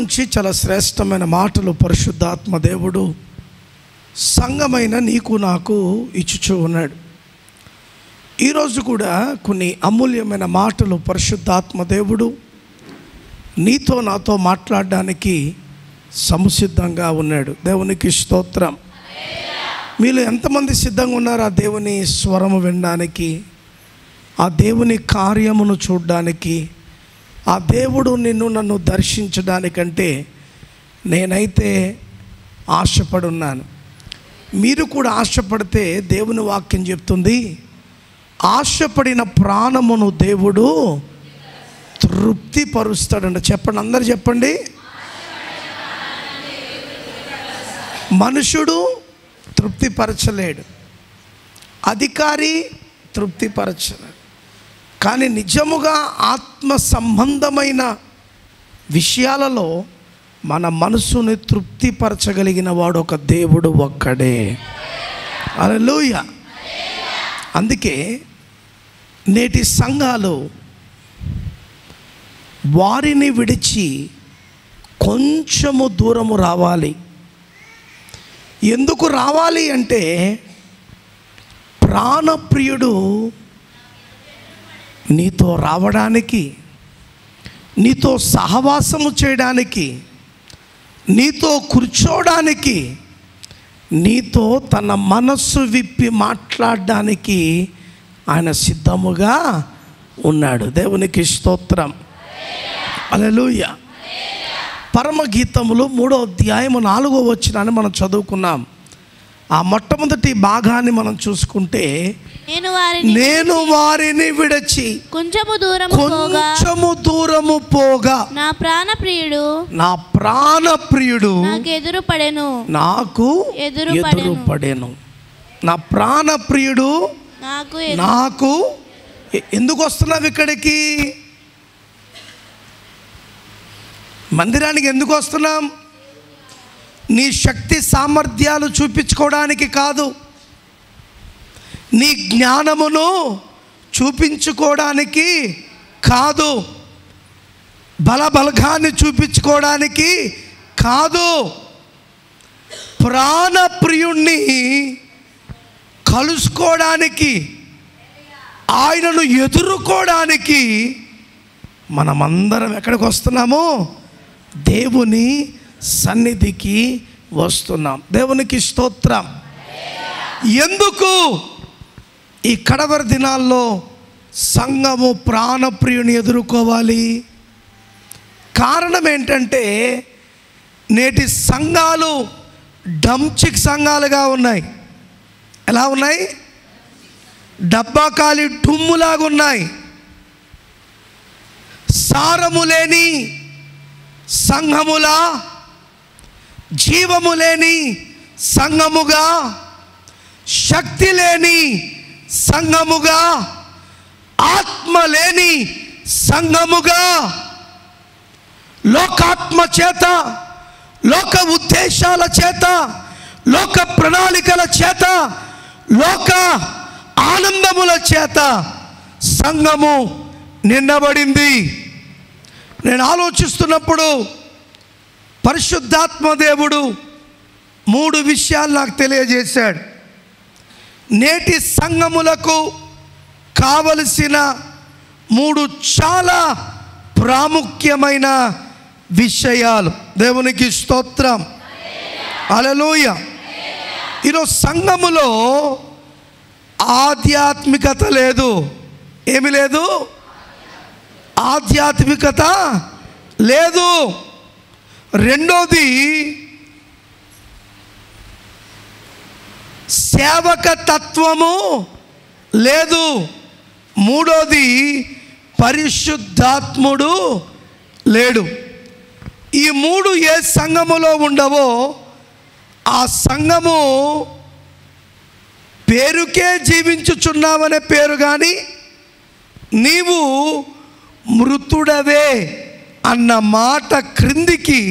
నుంచి చాలా శ్రేష్టమైన మాటలు పరిశుద్ధాత్మ దేవుడు సంఘమైన నీకు నాకు ఇచ్చుచూ ఉన్నాడు. ఈరోజు కూడా కొన్ని అమూల్యమైన మాటలు పరిశుద్ధాత్మ దేవుడు నీతో నాతో మాట్లాడడానికి సంసిద్ధంగా ఉన్నాడు. దేవునికి స్తోత్రం. మీలో ఎంతమంది సిద్ధంగా ఉన్నారు ఆ దేవుని స్వరము వినడానికి, ఆ దేవుని కార్యమును చూడడానికి, ఆ దేవుడు నన్ను దర్శించడానికంటే నేనైతే ఆశపడున్నాను. మీరు కూడా ఆశపడితే దేవుని వాక్యం చెప్తుంది, ఆశపడిన ప్రాణమును దేవుడు తృప్తిపరుస్తాడంట. చెప్పండి, అందరు చెప్పండి. మనుషుడు తృప్తిపరచలేడు, అధికారి తృప్తిపరచలేడు, కానీ నిజముగా ఆత్మ సంబంధమైన విషయాలలో మన మనసుని తృప్తిపరచగలిగిన వాడు ఒక దేవుడు ఒక్కడే. హల్లెలూయా. అందుకే నేటి సంఘాలు వారిని విడిచి కొంచెము దూరము రావాలి. ఎందుకు రావాలి అంటే ప్రాణప్రియుడు నీతో రావడానికి, నీతో సహవాసము చేయడానికి, నీతో కూర్చోడానికి, నీతో తన మనస్సు విప్పి మాట్లాడడానికి ఆయన సిద్ధముగా ఉన్నాడు. దేవునికి స్తోత్రం. హల్లెలూయా. పరమగీతములు 3వ అధ్యాయము 4వ వచనాన్ని మనం చదువుకున్నాం. ఆ మొట్టమొదటి భాగాన్ని మనం చూసుకుంటే, నేను వారిని విడిచి కొంచెము దూరము పోగా నా ప్రాణప్రియుడు నాకు ఎదురుపడెను. నా ప్రాణప్రియుడు నాకు ఎందుకు వస్తున్నావు ఇక్కడికి? మందిరానికి ఎందుకు వస్తున్నాం? నీ శక్తి సామర్థ్యాలు చూపించుకోవడానికి కాదు, నీ జ్ఞానమును చూపించుకోవడానికి కాదు, బలగాన్ని చూపించుకోవడానికి కాదు, ప్రాణప్రియుణ్ణి కలుసుకోవడానికి, ఆయనను ఎదుర్కోవడానికి మనమందరం ఎక్కడికి వస్తున్నాము? దేవుని సన్నిధికి వస్తున్నాం. దేవునికి స్తోత్రం. ఎందుకు ఈ కడవరి దినాల్లో సంఘము ప్రాణప్రియుని ఎదుర్కోవాలి? కారణం ఏంటంటే నేటి సంఘాలు డంచిక్ సంఘాలుగా ఉన్నాయి. ఎలా ఉన్నాయి? డబ్బాకాలి డుమ్ములాగా ఉన్నాయి. సారము లేని సంఘములా, జీవము లేని సంఘముగా, శక్తి లేని సంఘముగా, ఆత్మ లేని సంఘముగా, లోకాత్మ చేత, లోక ఉద్దేశాల చేత, లోక ప్రణాళికల చేత, లోక ఆనందముల చేత సంఘము నిండబడింది. నేను ఆలోచిస్తున్నప్పుడు పరిశుద్ధాత్మ దేవుడు 3 విషయాలు నాకు తెలియజేశాడు. నేటి సంఘములకు కావలసిన 3 చాలా ప్రాముఖ్యమైన విషయాలు. దేవునికి స్తోత్రం. హల్లెలూయా. ఈరోజు సంఘములో ఆధ్యాత్మికత లేదు. ఏమి లేదు? ఆధ్యాత్మికత లేదు. రెండోది సేవక తత్వము లేదు. మూడోది పరిశుద్ధాత్ముడు లేడు. ఈ 3 ఏ సంఘములో ఉండవో ఆ సంఘము పేరుకే జీవించుచున్నావనే పేరు కానీ నీవు మృతుడవే అన్న మాట క్రిందికి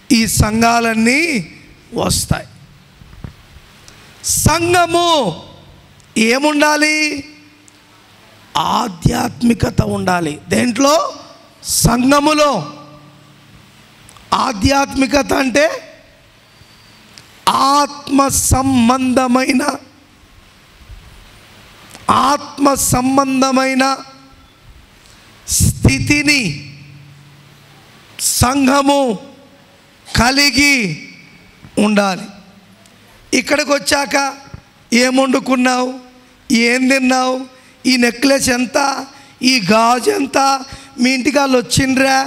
ఈ సంఘాలన్నీ వస్తాయి. సంఘము ఏముండాలి? ఆధ్యాత్మికత ఉండాలి. దేంట్లో? సంఘములో. ఆధ్యాత్మికత అంటే ఆత్మ సంబంధమైన స్థితిని సంఘము కలిగి ఉండాలి. ఇక్కడికి వచ్చాక ఏం వండుకున్నావు, ఏం తిన్నావు, ఈ నెక్లెస్ ఎంత, ఈ గాజు ఎంత, మీ ఇంటికి వాళ్ళు వచ్చిండ్రా,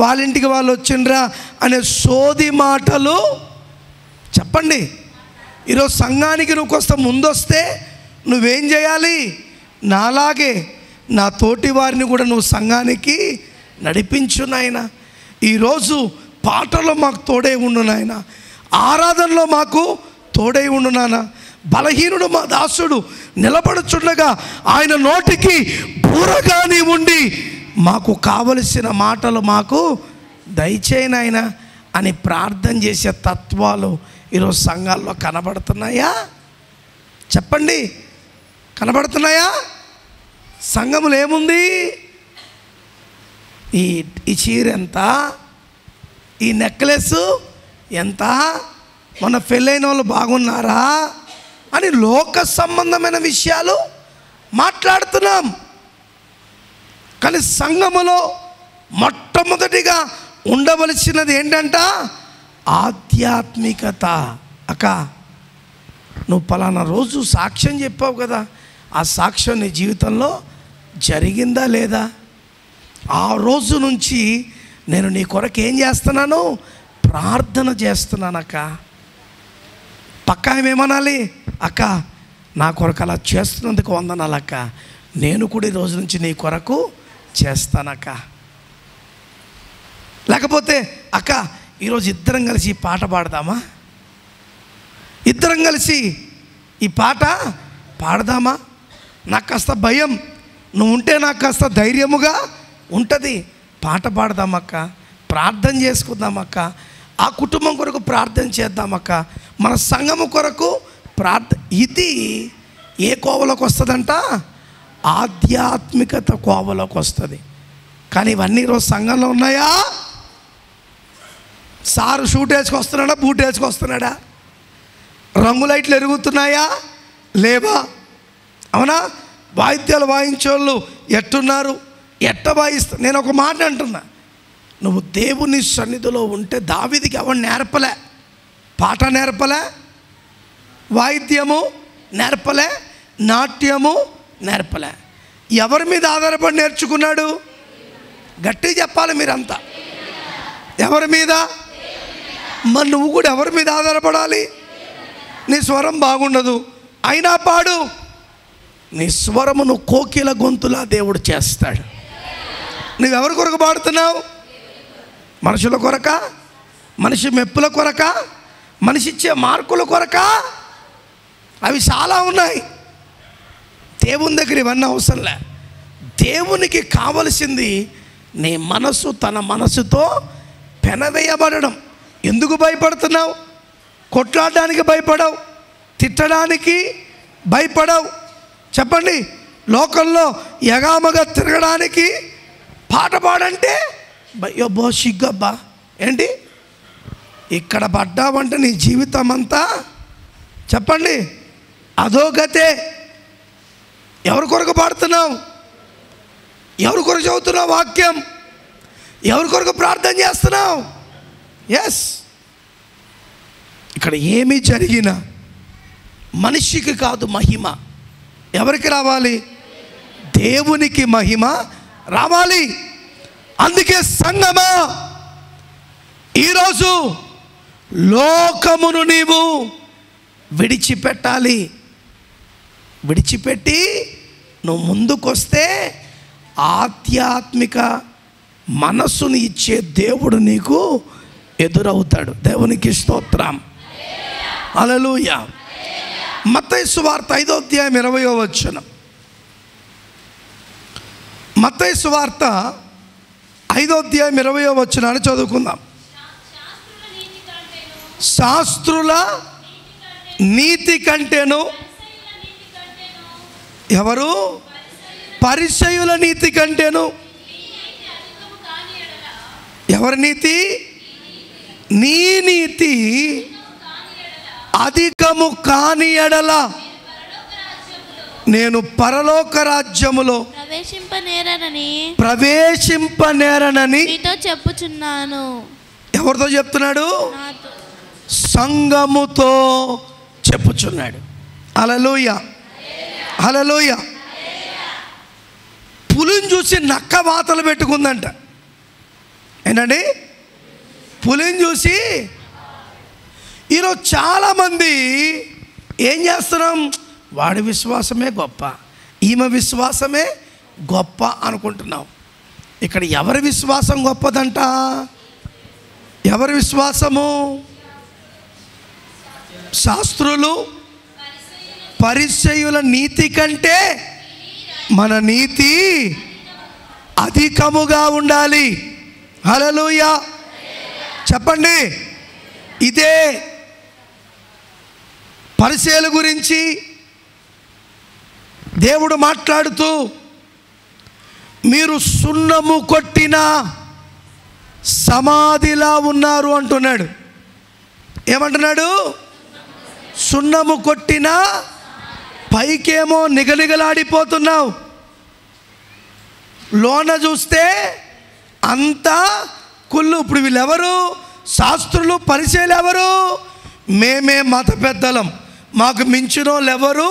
వాళ్ళ ఇంటికి వాళ్ళు వచ్చిండ్రా అనే సోది మాటలు చెప్పండి. ఈరోజు సంఘానికి నువ్వు కొంత ముందొస్తే నువ్వేం చేయాలి? నాలాగే నా తోటి వారిని కూడా నువ్వు సంఘానికి నడిపించు నాయన. ఈరోజు పాటలో మాకు తోడై ఉండు నాయన, ఆరాధనలో మాకు తోడై ఉండు నాన్న. బలహీనుడు మా దాసుడు నిలబడుచుండగా ఆయన నోటికి బూరగాని ఉండి మాకు కావలసిన మాటలు మాకు దయచేయనాయన అని ప్రార్థన చేసే తత్వాలు ఈరోజు సంఘాల్లో కనబడుతున్నాయా? చెప్పండి, కనబడుతున్నాయా? సంఘములు ఏముంది? ఈ చీర ఎంత, ఈ నెక్లెస్ ఎంత, మొన్న పెళ్ళైన వాళ్ళు బాగున్నారా అని లోక సంబంధమైన విషయాలు మాట్లాడుతున్నాం. కానీ సంఘములో మొట్టమొదటిగా ఉండవలసినది ఏంటంట? ఆధ్యాత్మికత. అక్క, నువ్వు పలానా రోజు సాక్ష్యం చెప్పావు కదా, ఆ సాక్ష్యం నీ జీవితంలో జరిగిందా లేదా? ఆ రోజు నుంచి నేను నీ కొరకు ఏం చేస్తున్నాను? ప్రార్థన చేస్తున్నాను అక్క. పక్కా ఏమనాలి? అక్క, నా కొరకు అలా చేస్తున్నందుకు వందనాలు అక్క, నేను కూడా ఈ రోజు నుంచి నీ కొరకు చేస్తానక్క. లేకపోతే అక్క, ఈరోజు ఇద్దరం కలిసి ఈ పాట పాడదామా, ఇద్దరం కలిసి ఈ పాట పాడదామా? నాకు కాస్త భయం, నువ్వు ఉంటే నాకు కాస్త ధైర్యముగా ఉంటుంది. పాట పాడదామక్క, ప్రార్థన చేసుకుందామక్క, ఆ కుటుంబం కొరకు ప్రార్థన చేద్దామక్క, మన సంఘము కొరకు ఇది ఏ కోవలోకి వస్తుందంట? ఆధ్యాత్మికత కోవలోకి వస్తుంది. కానీ ఇవన్నీ ఈరోజు సంఘంలో ఉన్నాయా? సారు షూట్ వేసుకొస్తున్నాడా, బూట్ వేసుకొస్తున్నాడా? రంగు లైట్లు ఎరుగుతున్నాయా, లేవా? అవునా? వాయిద్యాలు వాయించేవాళ్ళు ఎట్టున్నారు, ఎట్ట వాయిస్తా? నేను ఒక మాట అంటున్నా, నువ్వు దేవుని సన్నిధిలో ఉంటే దావీదుకి ఎవరు నేర్పలే, పాట నేర్పలే, వాయిద్యము నేర్పలే, నాట్యము నేర్పలే. ఎవరి మీద ఆధారపడి నేర్చుకున్నాడు? గట్టిగా చెప్పాలి మీరంతా. ఎవరి మీద? మరి నువ్వు కూడా ఎవరి మీద ఆధారపడాలి? నీ స్వరం బాగుండదు అయినా పాడు, నీ స్వరమును కోకిల గొంతులా దేవుడు చేస్తాడు. నువ్వెవరి కొరకు పాడుతున్నావు? మనుషుల కొరక, మనిషి మెప్పుల కొరక, మనిషి ఇచ్చే మార్కుల కొరక? అవి చాలా ఉన్నాయి. దేవుని దగ్గర ఇవన్నీ అవసరంలే. దేవునికి కావలసింది నీ మనసు తన మనసుతో పెనవేయబడడం. ఎందుకు భయపడుతున్నావు? కొట్లాడడానికి భయపడవు, తిట్టడానికి భయపడవు. చెప్పండి, లోకంలో ఎగామగా తిరగడానికి పాట పాడంటే అయ్యో సిగ్గబ్బా. ఏంటి ఇక్కడ పడ్డావంటే నీ జీవితం అంతా చెప్పండి అధోగతే. ఎవరి కొరకు పాడుతున్నావు? ఎవరి కొరకు చదువుతున్నావు వాక్యం? ఎవరి కొరకు ప్రార్థన చేస్తున్నావు? ఎస్, ఇక్కడ ఏమి జరిగినా మనిషికి కాదు మహిమ. ఎవరికి రావాలి? దేవునికి మహిమ రావాలి. అందుకే సంగమా, ఈరోజు లోకమును నీవు విడిచిపెట్టాలి. విడిచిపెట్టి నువ్వు ముందుకొస్తే ఆధ్యాత్మిక మనస్సును ఇచ్చే దేవుడు నీకు ఎదురవుతాడు. దేవునికి స్తోత్రం, హల్లెలూయా. మత్తయి సువార్త 5వ అధ్యాయం 20వ వచనం. మత్తయి సువార్త 5వ అధ్యాయం 20వ వచనాన్ని చదువుకుందాం. శాస్త్రుల నీతి కంటేను, ఎవరు? పరిసయ్యుల నీతి కంటేను. ఎవరి నీతి? నీ నీతి అధికము కాని ఎడల నేను పరలోక రాజ్యములో ప్రవేశింపనేరనని మీతో చెప్పుచున్నాను. ఎవరితో చెప్తున్నాడు? సంఘముతో చెప్పుచున్నాడు. హల్లెలూయా, హల్లెలూయా. పులిని చూసి నక్క వాతలు పెట్టుకుందంట. ఏంటండి? పులిని చూసి. ఈరోజు చాలామంది ఏం చేస్తున్నాం? వాడి విశ్వాసమే గొప్ప, ఈమె విశ్వాసమే గొప్ప అనుకుంటున్నాం. ఇక్కడ ఎవరి విశ్వాసం గొప్పదంట? ఎవరి విశ్వాసము? శాస్త్రులు పరిసయ్యుల నీతి కంటే మన నీతి అధికముగా ఉండాలి. హల్లెలూయా, చెప్పండి. ఇదే పరిసయ్యుల గురించి దేవుడు మాట్లాడుతూ, మీరు సున్నము కొట్టిన సమాధిలా ఉన్నారు అంటున్నాడు. ఏమంటున్నాడు? సున్నము కొట్టిన, పైకేమో నిగనిగలాడిపోతున్నావు, లోన చూస్తే అంతా కుళ్ళు. ఇప్పుడు వీళ్ళెవరు? శాస్త్రులు పరిచయాలు ఎవరు? మేమే మత పెద్దలం, మాకు మించిన వాళ్ళు ఎవరు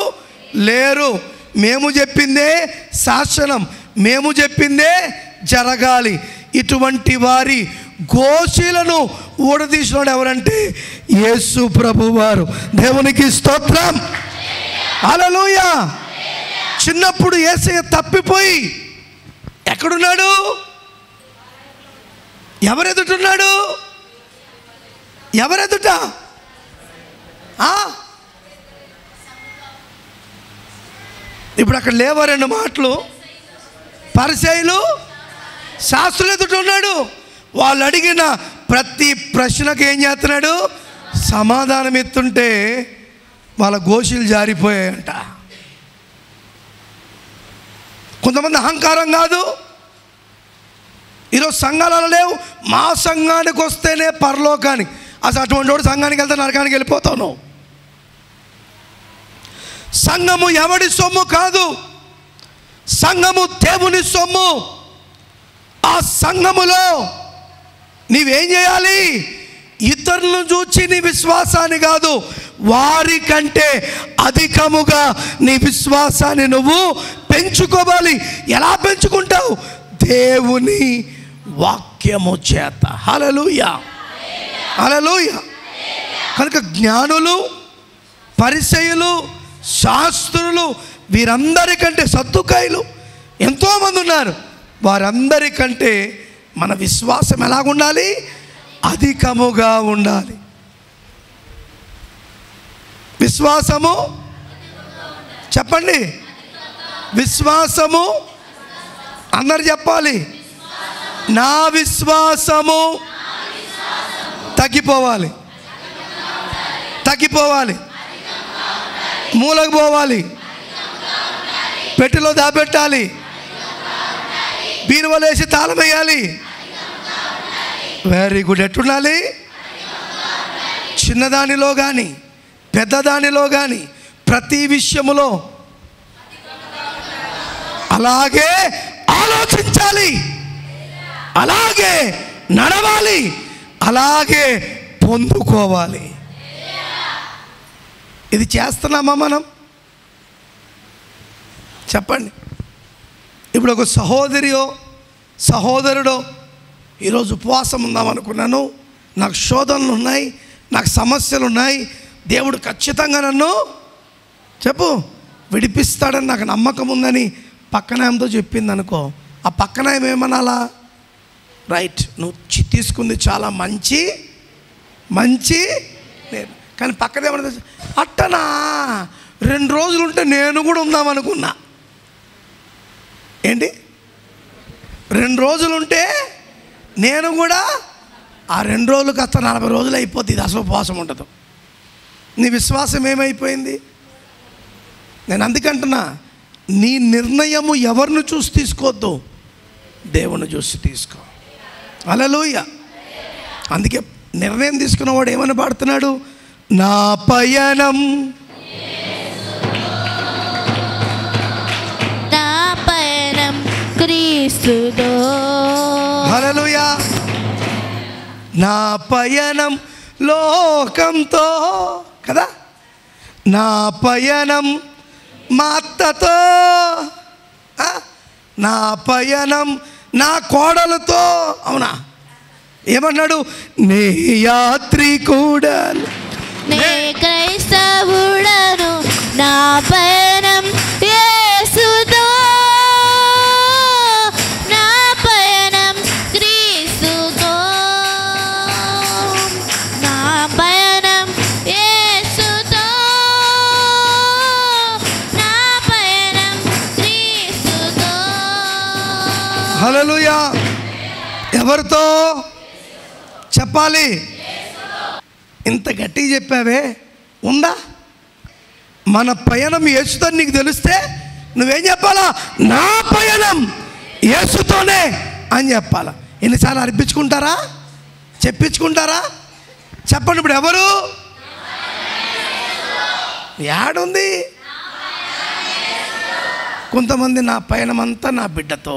లేరు, మేము చెప్పిందే శాసనం, మేము చెప్పిందే జరగాలి. ఇటువంటి వారి గోషీలను ఊడదీసినోడు ఎవరంటే యేసు ప్రభువారు. దేవునికి స్తోత్రం, హల్లెలూయా. చిన్నప్పుడు యేసయ్య తప్పిపోయి ఎక్కడున్నాడు? ఎవరెదుటున్నాడు? ఎవరెదుట? ఇప్పుడు అక్కడ లేవా రెండు మాటలు? పరిసయ్యులు శాస్త్రులు ఎదుట ఉన్నాడు. వాళ్ళు అడిగిన ప్రతి ప్రశ్నకు ఏం చేస్తున్నాడు? సమాధానం ఇస్తుంటే వాళ్ళ గోషీలు జారిపోయాయంట. కొంతమంది అహంకారం కాదు, ఈరోజు సంఘాలలో లేవు, మా సంఘానికి వస్తేనే పరలోకానికి. అసలు అటువంటి వాడు సంఘానికి వెళ్తే నరకానికి వెళ్ళిపోతావు. సంఘము ఎవడి సొమ్ము కాదు, సంఘము దేవుని సొమ్ము. ఆ సంఘములో నీవేం చేయాలి? ఇతరులను చూచి నీ విశ్వాసాన్ని కాదు, వారి కంటే అధికముగా నీ విశ్వాసాన్ని నువ్వు పెంచుకోవాలి. ఎలా పెంచుకుంటావు? దేవుని వాక్యము చేత. హల్లెలూయా, హల్లెలూయా. కనుక జ్ఞానులు, పరిసయ్యులు, శాస్త్రులు, వీరందరికంటే, సద్దుకాయులు ఎంతోమంది ఉన్నారు, వారందరికంటే మన విశ్వాసం ఎలాగుండాలి? అధికముగా ఉండాలి. విశ్వాసము చెప్పండి. విశ్వాసము అందరు చెప్పాలి. నా విశ్వాసము తగ్గిపోవాలి, తగ్గిపోవాలి, మూలకు పోవాలి, పెట్టెలో దాపెట్టాలి, బీరువలేసి తాళం వేయాలి. Very good. ఎట్టుండాలి? చిన్నదానిలో కానీ పెద్దదానిలో కానీ ప్రతి విషయములో అలాగే ఆలోచించాలి, అలాగే నడవాలి, అలాగే పొందుకోవాలి. ఇది చేస్తున్నామా మనం? చెప్పండి. ఇప్పుడు ఒక సహోదరియో సహోదరుడో ఈరోజు ఉపవాసం ఉందామనుకున్నాను, నాకు శోధనలు ఉన్నాయి, నాకు సమస్యలు ఉన్నాయి, దేవుడు ఖచ్చితంగా నన్ను చెప్పు విడిపిస్తాడని నాకు నమ్మకం ఉందని పక్కనాయంతో చెప్పింది అనుకో, ఆ పక్కనాయం ఏమనాలా? రైట్, నువ్వు తీసుకుంది చాలా మంచి మంచి, కానీ పక్కన ఏమన్నా అట్టనా 2 రోజులు ఉంటే నేను కూడా ఉందామనుకున్నా. ఏంటి? 2 రోజులు ఉంటే నేను కూడా, ఆ 2 రోజులు కాస్త 40 రోజులు అయిపోద్ది. ఇది అసలు ఉపవాసం ఉండదు. నీ విశ్వాసం ఏమైపోయింది? నేను అందుకంటున్నా, నీ నిర్ణయము ఎవరిని చూసి తీసుకోవద్దు, దేవుని చూసి తీసుకో. హల్లెలూయా. అందుకే నిర్ణయం తీసుకున్నవాడు ఏమని పాడుతున్నాడు? నా పయనం క్రీస్తుతో. హల్లెలూయా. నా పయనం లోకంతో కదా, నా పయనం మా అత్తతో, నా పయనం నా కోడలతో. అవునా? ఏమన్నాడు? నే యాత్రికుడను, నే క్రైస్తవుడను, నా పయనం యేసుతో, నా పయనం క్రీస్తుతో, నా పయనం యేసుతో, నా పయనం క్రీస్తుతో. హల్లెలూయా. ఎవరితో చెప్పాలి? ఇంత గట్టిగా చెప్పావే, ఉందా? మన పయనం యేసుతో నీకు తెలిస్తే నువ్వేం చెప్పాలా? నా పయనం యేసుతోనే అని చెప్పాలా. ఎన్నిసార్లు అర్పించుకుంటారా? చెప్పించుకుంటారా? చెప్పండి. ఇప్పుడు ఎవరు? యాడుంది? కొంతమంది నా పయనమంతా నా బిడ్డతో,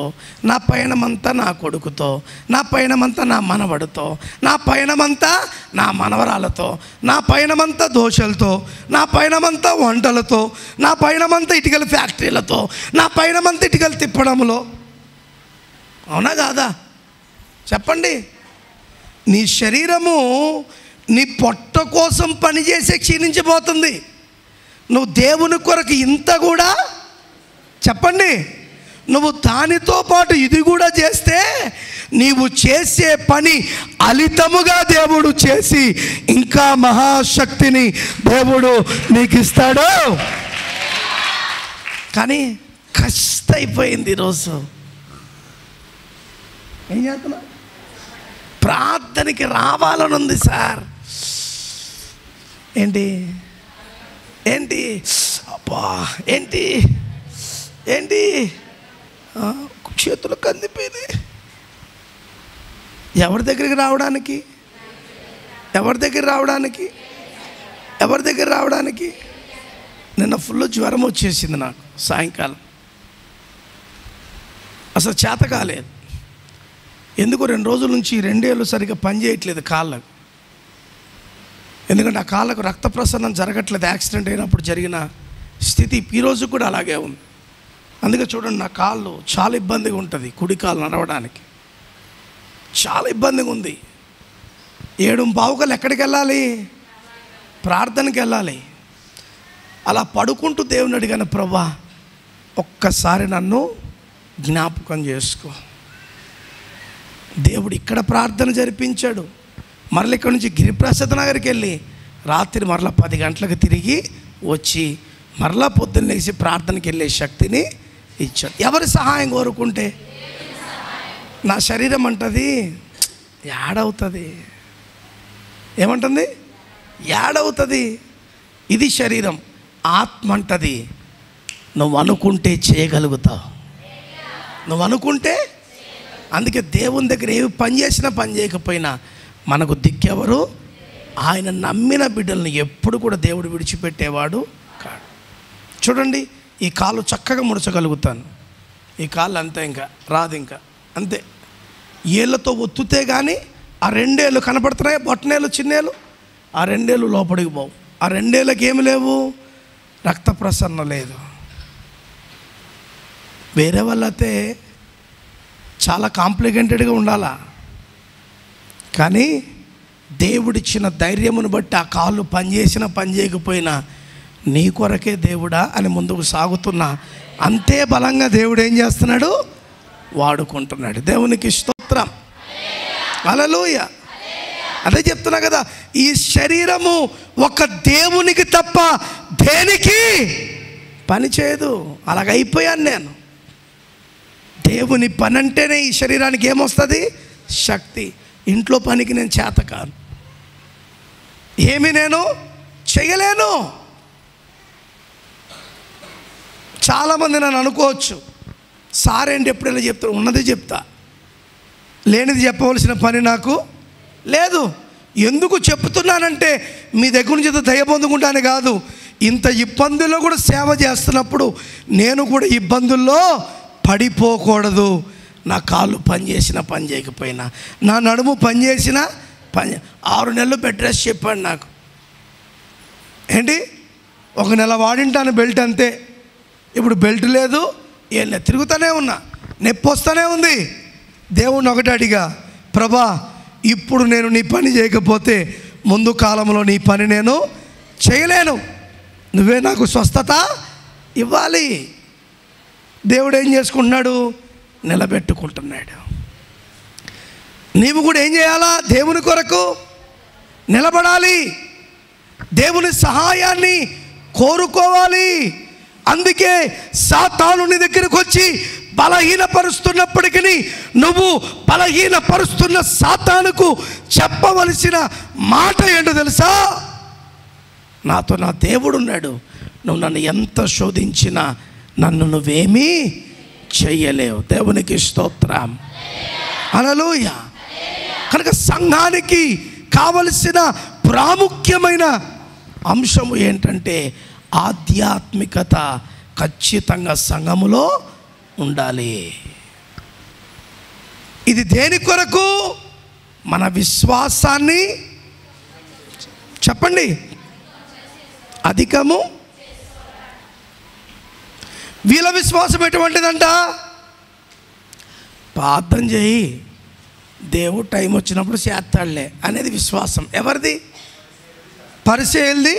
నా పయనమంతా నా కొడుకుతో, నా పయనమంతా నా మనవడితో, నా పయనమంతా నా మనవరాలతో, నా పయనమంతా దోశలతో, నా పయనమంతా వంటలతో, నా పయనమంతా ఇటుకల ఫ్యాక్టరీలతో, నా పయనమంతా ఇటుకలు తిప్పడంలో. అవునా కాదా? చెప్పండి. నీ శరీరము నీ పొట్ట కోసం పనిచేసే క్షీణించిపోతుంది. నువ్వు దేవుని కొరకు ఇంత కూడా చెప్పండి, నువ్వు దానితో పాటు ఇది కూడా చేస్తే నీవు చేసే పని అలితముగా దేవుడు చేసి ఇంకా మహాశక్తిని దేవుడు నీకు ఇస్తాడు. కానీ కష్టమైపోయింది ఈరోజు. ఏం చేస్తున్నా? ప్రార్థనకి రావాలని ఉంది సార్. ఏంటి ఏంటి అబ్బా, ఏంటి ఏంటి చేతులు కందిపోయినాయి. ఎవరి దగ్గరికి రావడానికి? ఎవరి దగ్గర రావడానికి? ఎవరి దగ్గర రావడానికి? నిన్న ఫుల్ జ్వరం వచ్చేసింది నాకు సాయంకాలం. అసలు చేత కాలేదు. ఎందుకు? 2 రోజుల నుంచి 2 ఏళ్ళు సరిగ్గా పనిచేయట్లేదు కాళ్ళకు. ఎందుకంటే ఆ కాళ్ళకు రక్త ప్రసరణ జరగట్లేదు. యాక్సిడెంట్ అయినప్పుడు జరిగిన స్థితి ఈరోజు కూడా అలాగే ఉంది. అందుకే చూడండి, నా కాళ్ళు చాలా ఇబ్బందిగా ఉంటుంది. కుడి కాళ్ళు నడవడానికి చాలా ఇబ్బందిగా ఉంది. 7:15 ఎక్కడికి వెళ్ళాలి? ప్రార్థనకి వెళ్ళాలి. అలా పడుకుంటూ దేవుని అడిగాను, ప్రభా ఒక్కసారి నన్ను జ్ఞాపకం చేసుకో. దేవుడు ఇక్కడ ప్రార్థన జరిపించాడు. మరల ఇక్కడ నుంచి గిరిప్రసాద్ నగర్కి వెళ్ళి రాత్రి మరలా 10 గంటలకు తిరిగి వచ్చి మరలా పొద్దున్న లేచి ప్రార్థనకి వెళ్ళే శక్తిని ఇచ్చాడు. ఎవరి సహాయం కోరుకుంటే? నా శరీరం అంటది యాడవుతుంది. ఏమంటుంది? యాడవుతుంది. ఇది శరీరం. ఆత్మ అంటది నువ్వు అనుకుంటే చేయగలుగుతావు. నువ్వు అనుకుంటే. అందుకే దేవుని దగ్గర ఏమి పని చేసినా పని చేయకపోయినా మనకు దిక్కెవరు? ఆయన నమ్మిన బిడ్డలను ఎప్పుడు కూడా దేవుడు విడిచిపెట్టేవాడు కాడు. చూడండి, ఈ కాలు చక్కగా ముడచగలుగుతాను. ఈ కాళ్ళు అంతే, ఇంకా రాదు, ఇంకా అంతే. ఏళ్ళతో ఒత్తుతే కానీ ఆ 2 ఏళ్ళు కనపడుతున్నాయి. బొట్టనేళ్ళు చిన్నేళ్ళు, ఆ 2 ఏళ్ళు లోపలికి పోవు. ఆ 2 ఏళ్ళకి ఏమి లేవు? రక్త ప్రసరణ లేదు. వేరే వాళ్ళైతే చాలా కాంప్లికేటెడ్గా ఉండాలా. కానీ దేవుడిచ్చిన ధైర్యమును బట్టి ఆ కాళ్ళు పనిచేసినా పని చేయకపోయినా నీ కొరకే దేవుడా అని ముందుకు సాగుతున్నా. అంతే బలంగా దేవుడు ఏం చేస్తున్నాడు? వాడుకుంటున్నాడు. దేవునికి స్తోత్రం. హల్లెలూయా. అదే చెప్తున్నా కదా, ఈ శరీరము ఒక దేవునికి తప్ప దేనికి పని చేయదు. అలాగైపోయాను నేను. దేవుని పని అంటేనే ఈ శరీరానికి ఏమొస్తుంది? శక్తి. ఇంట్లో పనికి నేను చేత కాను, ఏమి నేను చేయలేను. చాలామంది నన్ను అనుకోవచ్చు, సార్ ఏంటి ఎప్పుడైనా చెప్తారు? ఉన్నది చెప్తా, లేనిది చెప్పవలసిన పని నాకు లేదు. ఎందుకు చెప్తున్నానంటే మీ దగ్గర నుంచి ఏదో దయ పొందుకుంటానే కాదు, ఇంత ఇబ్బందుల్లో కూడా సేవ చేస్తున్నప్పుడు నేను కూడా ఇబ్బందుల్లో పడిపోకూడదు. నా కాళ్ళు పని చేసినా పని చేయకపోయినా, నా నడుము పని చేసినా 6 నెలలు బెడ్ రెస్ట్ చెప్పాడు నాకు. ఏంటి, 1 నెల వాడింటాను బెల్ట్ అంతే. ఇప్పుడు బెల్ట్ లేదు, ఏం లేదు, తిరుగుతూనే ఉన్నా, నొప్పి వస్తూనే ఉంది. దేవుణ్ణి ఒకటి అడిగా, ప్రభా ఇప్పుడు నేను నీ పని చేయకపోతే ముందు కాలంలో నీ పని నేను చేయలేను, నువ్వే నాకు స్వస్థత ఇవ్వాలి. దేవుడు ఏం చేసుకుంటున్నాడు, నిలబెట్టుకుంటున్నాడు. నీవు కూడా ఏం చేయాలా, దేవుని కొరకు నిలబడాలి, దేవుని సహాయాన్ని కోరుకోవాలి. అందుకే సాతాను నీ దగ్గరకు వచ్చి బలహీనపరుస్తున్నప్పటికీ నువ్వు బలహీనపరుస్తున్న సాతానుకు చెప్పవలసిన మాట ఏంటో తెలుసా, నాతో నా దేవుడు ఉన్నాడు, నువ్వు నన్ను ఎంత శోధించినా నన్ను నువ్వేమీ చెయ్యలేవు. దేవునికి స్తోత్రం, హల్లెలూయా. కనుక సంఘానికి కావలసిన ప్రాముఖ్యమైన అంశము ఏంటంటే ఆధ్యాత్మికత ఖచ్చితంగా సంఘములో ఉండాలి. ఇది దేని కొరకు, మన విశ్వాసాన్ని చెప్పండి అధికము. వీళ్ళ విశ్వాసం ఎటువంటిదంట, ప్రార్థన చేయి దేవుడు టైం వచ్చినప్పుడు చేస్తాడులే అనేది విశ్వాసం. ఎవరిది, పరిసయ్యులది.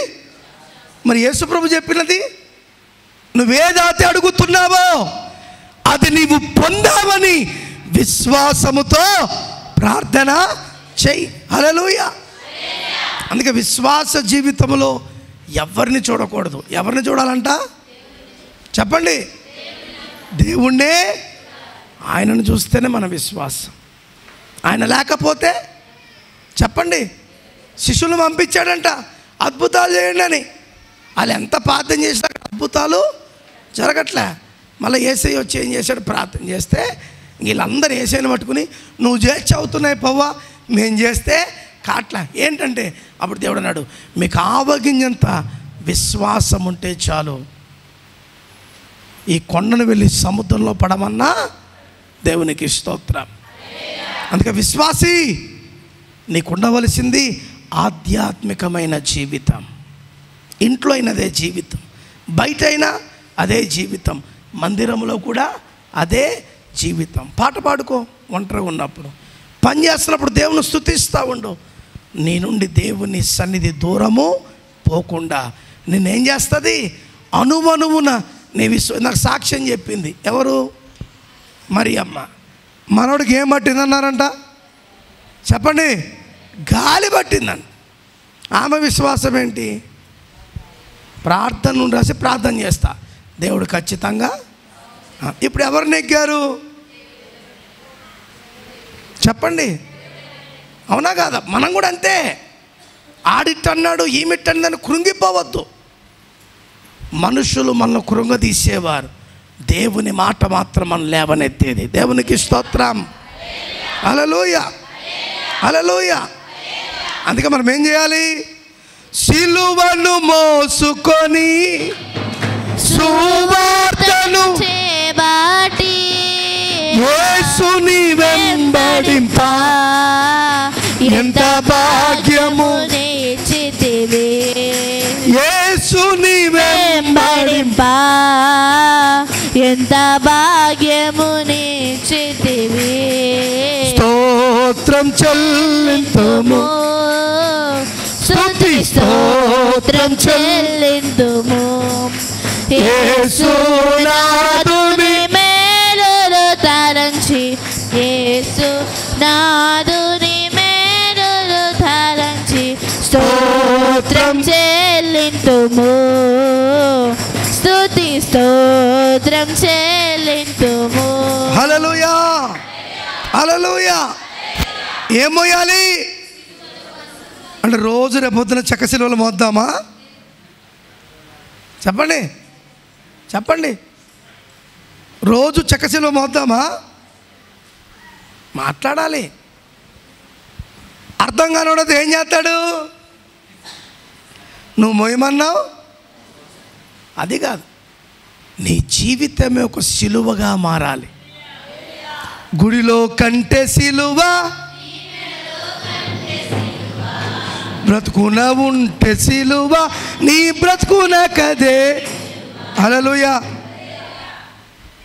మరి యేసుప్రభు చెప్పినది, నువ్వేదైతే అడుగుతున్నావో అది నీవు పొందావని విశ్వాసముతో ప్రార్థన చెయ్యి. హల్లెలూయా. అందుకే విశ్వాస జీవితంలో ఎవరిని చూడకూడదు. ఎవరిని చూడాలంట చెప్పండి, దేవుణ్ణే. ఆయనను చూస్తేనే మన విశ్వాసం. ఆయన లేకపోతే చెప్పండి, శిష్యులను పంపించాడంట అద్భుతాలు చేయండి అని. వాళ్ళు ఎంత ప్రార్థన చేసినా అద్భుతాలు జరగట్లే. మళ్ళీ యేసయ్య వచ్చి ఏం చేశాడు, ప్రార్థన చేస్తే వీళ్ళందరూ యేసయ్యను పట్టుకుని నువ్వు చేసి అవుతున్నాయి పవ్వా, మేము చేస్తే కాట్లా. ఏంటంటే అప్పుడు దేవుడు అన్నాడు, మీకు ఆవగింజంత విశ్వాసం ఉంటే చాలు, ఈ కొండను వెళ్ళి సముద్రంలో పడమన్నా దేవునికి స్తోత్రం. అందుకే విశ్వాసి నీకు ఉండవలసింది ఆధ్యాత్మికమైన జీవితం. ఇంట్లో అయినా అదే జీవితం, బయట అయినా అదే జీవితం, మందిరంలో కూడా అదే జీవితం. పాట పాడుకో ఒంటరిగా ఉన్నప్పుడు, పని చేస్తున్నప్పుడు దేవుని స్తుతిస్తూ ఉండు. నీ నుండి దేవుని సన్నిధి దూరము పోకుండా నేనేం చేస్తుంది, అనువనువున నీ నాకు సాక్ష్యం చెప్పింది. ఎవరు, మరియమ్మ. మనోడికి ఏం పట్టిందన్నారంట చెప్పండి, గాలి పట్టిందని. ఆమె విశ్వాసం ఏంటి, ప్రార్థన రాసి ప్రార్థన చేస్తా, దేవుడు ఖచ్చితంగా. ఇప్పుడు ఎవరు నెగ్గారు చెప్పండి, అవునా కాదా? మనం కూడా అంతే, ఆడిట్టన్నాడు ఈమెట్టన్నాడు కృంగిపోవద్దు. మనుషులు మనల్ని కృంగదీసేవారు, దేవుని మాట మాత్రం మనం లేవనెత్తేది. దేవునికి స్తోత్రం, హల్లెలూయా, హల్లెలూయా. అందుకే మనం ఏం చేయాలి, సిలువను మోసుకొని సువార్తను చేబాటి యేసుని వెంబడింప ఎంత భాగ్యము నేర్చితివి, యేసుని వెంబడింప ఎంత భాగ్యము నేర్చితివి. స్తోత్రం చెల్లింతుము, స్తుతి స్తోత్రం చెల్లింతుము. యేసునాథుని మేలులు తలంచి, యేసునాథుని మేలులు తలంచి స్తోత్రం చెల్లింతుము, స్తుతి స్తోత్రం చెల్లింతుము. హల్లెలూయా, హల్లెలూయా. ఏం మోయాలి అంటే రోజు రేపొద్దున చెక్క సిలువలు మోద్దామా చెప్పండి, చెప్పండి. రోజు చెక్క సిలువ మోద్దామా? మాట్లాడాలి. అర్థం కానివాడు ఏం చేస్తాడు? నువ్వు మోయమన్నావు, అది కాదు, నీ జీవితమే ఒక సిలువగా మారాలి. గుడిలో కంటే సిలువ, బ్రతుకున ఉంటే సిలువ, నీ బ్రతుకున కదే. హల్లెలూయా.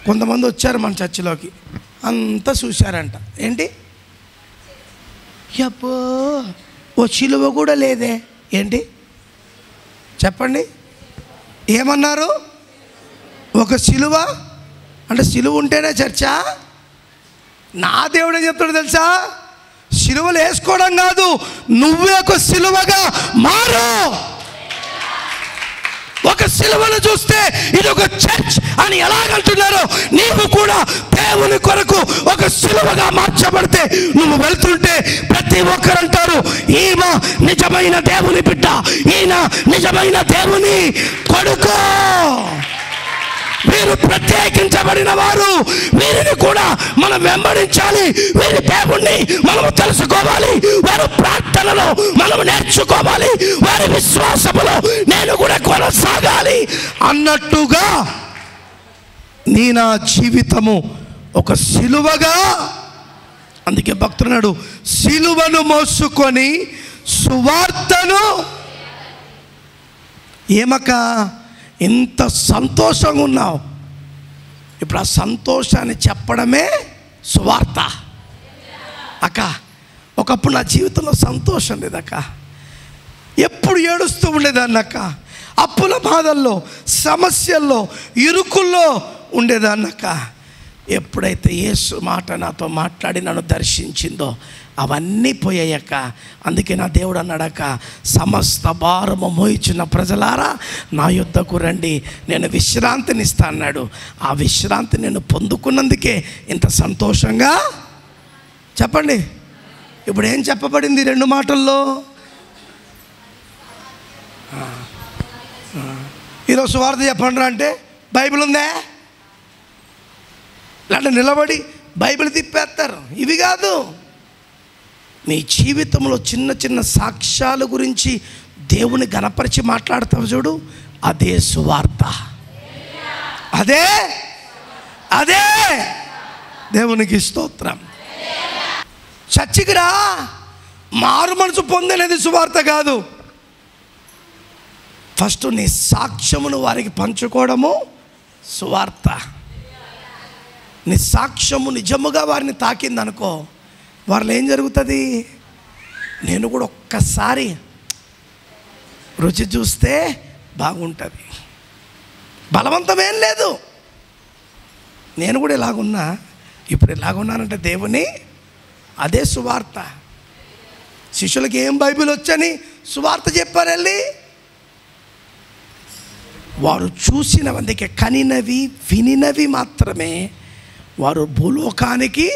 కొంతమంది వచ్చారు మన చర్చిలోకి, అంతా చూశారంట. ఏంటి? అబ్బో ఓ సిలువ కూడా లేదే. ఏంటి చెప్పండి? ఏమన్నారు? ఒక సిలువ అంటే సిలువ ఉంటేనే చర్చా? నా దేవుడే చెప్తాడు తెలుసా, సిలువలు వేసుకోవడం కాదు, నువ్వే ఒక సిలువగా మారు. ఒక సిలువను చూస్తే ఇది ఒక చర్చ్ అని ఎలాగంటున్నారో, నీవు కూడా దేవుని కొరకు ఒక సిలువగా మార్చబడితే నువ్వు వెళ్తుంటే ప్రతి ఒక్కరు అంటారు, ఈమె నిజమైన దేవుని బిడ్డ, ఈయన నిజమైన దేవుని కొడుకు, వీరు ప్రత్యేకించబడిన వారు, వీరిని కూడా మనం వెంబడించాలి, వీరి దేవుణ్ణి మనము తెలుసుకోవాలి, వారి ప్రార్థనలో మనం నేర్చుకోవాలి, వారి విశ్వాసములో నేను కూడా కొనసాగాలి అన్నట్టుగా నీ నా జీవితము ఒక సిలువగా. అందుకే భక్తుడు సిలువను మోసుకొని సువార్తను. ఏమక్క ఇంత సంతోషంగా ఉన్నావు, ఇప్పుడు ఆ సంతోషాన్ని చెప్పడమే సువార్త. అక్క ఒకప్పుడు నా జీవితంలో సంతోషం లేదక్క, ఎప్పుడు ఏడుస్తూ ఉండేదాన్ని అక్క, అప్పుల బాధల్లో, సమస్యల్లో, ఇరుకుల్లో ఉండేదాన్నక్క. ఎప్పుడైతే యేసు మాట నాతో మాట్లాడి నన్ను దర్శించిందో అవన్నీ పోయాయక్క. అందుకే నా దేవుడు అన్నాడక్క, సమస్త భారము మోయిచున్న ప్రజలారా నా యుద్ధకు రండి, నేను విశ్రాంతినిస్తా అన్నాడు. ఆ విశ్రాంతి నేను పొందుకున్నందుకే ఇంత సంతోషంగా. చెప్పండి, ఇప్పుడు ఏం చెప్పబడింది 2 మాటల్లో? ఈరోజు సువార్త చెప్పండి అంటే బైబిల్ ఉందే, ఇలాంటి నిలబడి బైబిల్ తిప్పేస్తారు. ఇవి కాదు, నీ జీవితంలో చిన్న చిన్న సాక్ష్యాల గురించి దేవుని గణపరిచి మాట్లాడతావు చూడు, అదే సువార్త. అదే అదే దేవునికి స్తోత్రం. చర్చికి రా, మారు మనసు పొందనేది సువార్త కాదు. ఫస్ట్ నీ సాక్ష్యమును వారికి పంచుకోవడము సువార్త. నీ సాక్ష్యము నిజముగా వారిని తాకిందనుకో, వారిలో ఏం జరుగుతుంది? నేను కూడా ఒక్కసారి రుచి చూస్తే బాగుంటుంది, బలవంతమేం లేదు. నేను కూడా ఇలాగున్నా, ఇప్పుడు ఇలాగున్నానంటే దేవుని అదే సువార్త. శిష్యులకి ఏం బైబిల్ వచ్చని సువార్త చెప్పారు వెళ్ళి, వారు చూసినవి, అందుకే కనినవి వినినవి మాత్రమే వారు భూలోకానికి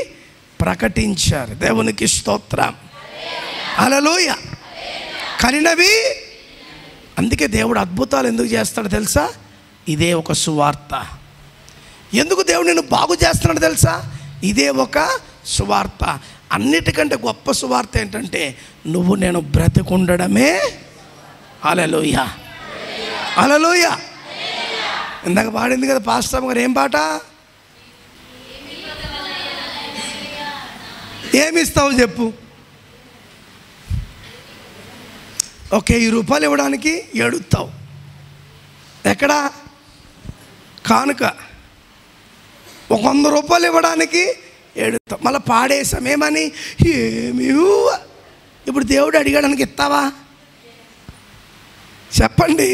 ప్రకటించారు. దేవునికి స్తోత్రం, హల్లెలూయా. కనినవి, అందుకే దేవుడు అద్భుతాలు ఎందుకు చేస్తాడో తెలుసా? ఇదే ఒక సువార్త. ఎందుకు దేవుడు నిన్ను బాగు చేస్తున్నాడు తెలుసా? ఇదే ఒక సువార్త. అన్నిటికంటే గొప్ప సువార్త ఏంటంటే నువ్వు నేను బ్రతికుండడమే. హల్లెలూయా, హల్లెలూయా. ఇందాక పాడింది కదా పాస్టర్ గారు, ఏం పాట? ఏమిస్తావు చెప్పు? ఒక 1000 రూపాయలు ఇవ్వడానికి ఏడుస్తావు. ఎక్కడ? కానుక. ఒక 100 రూపాయలు ఇవ్వడానికి ఏడుస్తావు. మళ్ళీ పాడేసాం ఏమని? ఏమి. ఇప్పుడు దేవుడు అడిగడానికి ఇస్తావా? చెప్పండి.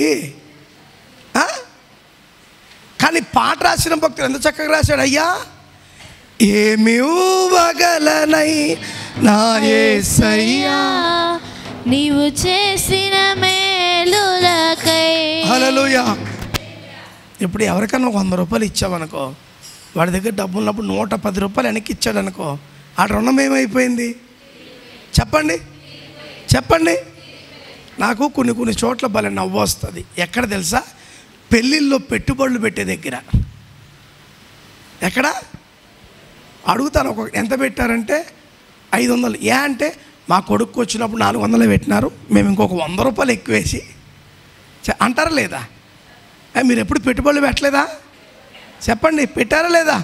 కానీ పాట రాసిన భక్తులు ఎంత చక్కగా రాశాడు. అయ్యా ఏమి ఇవ్వగలనై నా యేసయ్యా నీవు చేసిన మేలులకై. హల్లెలూయా. ఇప్పుడు ఎవరికన్నా 100 రూపాయలు ఇచ్చావనుకో, వాడి దగ్గర డబ్బు ఉన్నప్పుడు 110 రూపాయలు వెనక్కి ఇచ్చాడు అనుకో, ఆ రుణం ఏమైపోయింది? చెప్పండి, చెప్పండి. నాకు కొన్ని చోట్ల భలే నవ్వు వస్తుంది. ఎక్కడ తెలుసా? పెళ్ళిళ్ళలో పెట్టుబడులు పెట్టే దగ్గర. ఎక్కడ అడుగుతాను, ఎంత పెట్టారంటే 500. అంటే మా కొడుకు వచ్చినప్పుడు 400 పెట్టినారు, మేము ఇంకొక 100 రూపాయలు ఎక్కువేసి అంటారా లేదా? మీరు ఎప్పుడు పెట్టుబడులు పెట్టలేదా? చెప్పండి, పెట్టారా లేదా?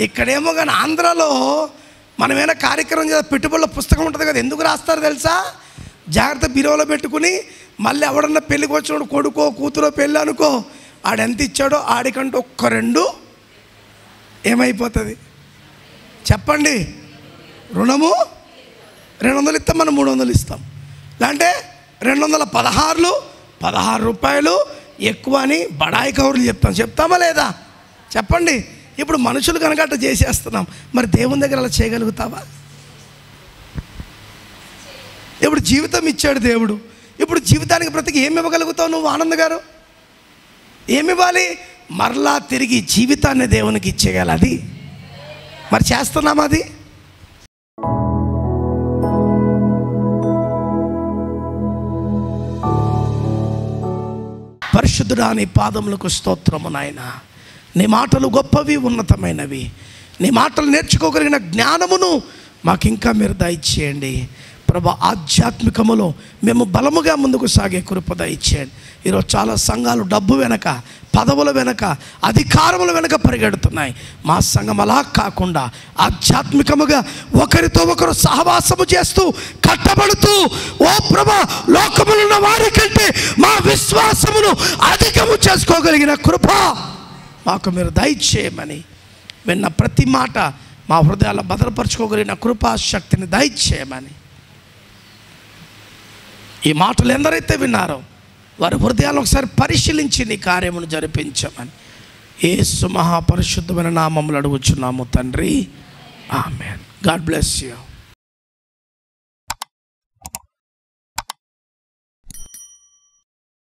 ఇక్కడేమో కానీ ఆంధ్రాలో మనమేమైనా కార్యక్రమం చేస్తే పెట్టుబడుల పుస్తకం ఉంటుంది కదా, ఎందుకు రాస్తారు తెలుసా? జాగ్రత్త బీరోలో పెట్టుకుని మళ్ళీ ఎవడన్నా పెళ్ళికి వచ్చినప్పుడు కొడుకో కూతురో పెళ్ళి అనుకో, ఆడెంత ఇచ్చాడో ఆడికంటే ఒక్క 2 ఏమైపోతుంది చెప్పండి? రుణము 200 ఇస్తాం, మనం 300 ఇస్తాం. లేదంటే 216 రూపాయలు ఎక్కువ అని బడాయి కౌరులు చెప్తామా లేదా? చెప్పండి. ఇప్పుడు మనుషులు కనుక అట్లా చేసేస్తున్నాం, మరి దేవుని దగ్గర అలా చేయగలుగుతావా? ఇప్పుడు జీవితం ఇచ్చాడు దేవుడు, ఇప్పుడు జీవితానికి బ్రతికి ఏమి ఇవ్వగలుగుతావు నువ్వు? ఆనంద్ గారు ఏమి ఇవ్వాలి? మరలా తిరిగి జీవితాన్ని దేవునికి ఇచ్చేయాలి. అది మరి చేస్తున్నామా? అది పరిశుద్ధుడా, నీ పాదములకు స్తోత్రము నాయన. నీ మాటలు గొప్పవి, ఉన్నతమైనవి. నీ మాటలు నేర్చుకోగలిగిన జ్ఞానమును మాకు ఇంకా మీరు దయచేయండి ప్రభా. ఆధ్యాత్మికములో మేము బలముగా ముందుకు సాగే కృప దయచేయండి. ఈరోజు చాలా సంఘాలు డబ్బు వెనక, పదవుల వెనక, అధికారముల వెనక పరిగెడుతున్నాయి. మా సంఘం అలా కాకుండా ఆధ్యాత్మికముగా ఒకరితో ఒకరు సహవాసము చేస్తూ కట్టబడుతూ, ఓ ప్రభా, లోకములో ఉన్న వారికంటే మా విశ్వాసమును అధికము చేసుకోగలిగిన కృప మాకు మీరు దయచేయమని, విన్న ప్రతి మాట మా హృదయాల్లో భద్రపరచుకోగలిగిన కృపాశక్తిని దయచేయమని, ఈ మాటలు ఎందరైతే విన్నారో వారి హృదయాలను ఒకసారి పరిశీలించి నీ కార్యమును జరిపించమని యేసు మహాపరిశుద్ధమైన నామములో అడుగుచున్నాము తండ్రి. ఆమేన్. God bless you.